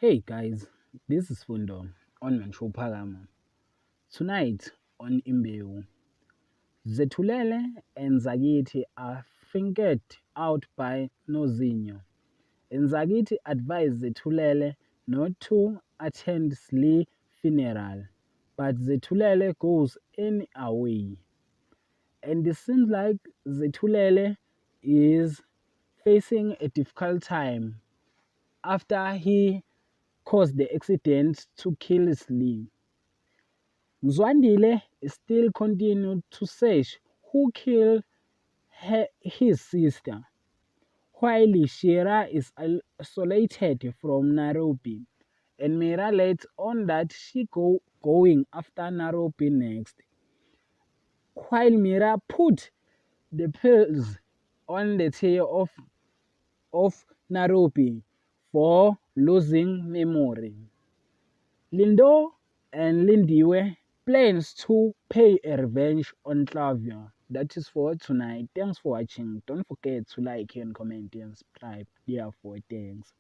Hey guys, this is Fundo on Manchopagama. Tonight on Imbewu, Zetulele and Zagiti are fingered out by Nozinho, and Zagiti advised Zetulele not to attend Slee funeral, but Zetulele goes anyway. And it seems like Zetulele is facing a difficult time after he caused the accident to kill Slee. Mzwandile still continued to search who killed his sister, while Shira is isolated from Nairobi, and Mira lets on that she going after Nairobi next, while Mira put the pills on the tail of Nairobi for losing memory. Lindo and Lindiwe plans to pay a revenge on Clavia. That is for tonight. Thanks for watching. Don't forget to like and comment and subscribe. Therefore, thanks.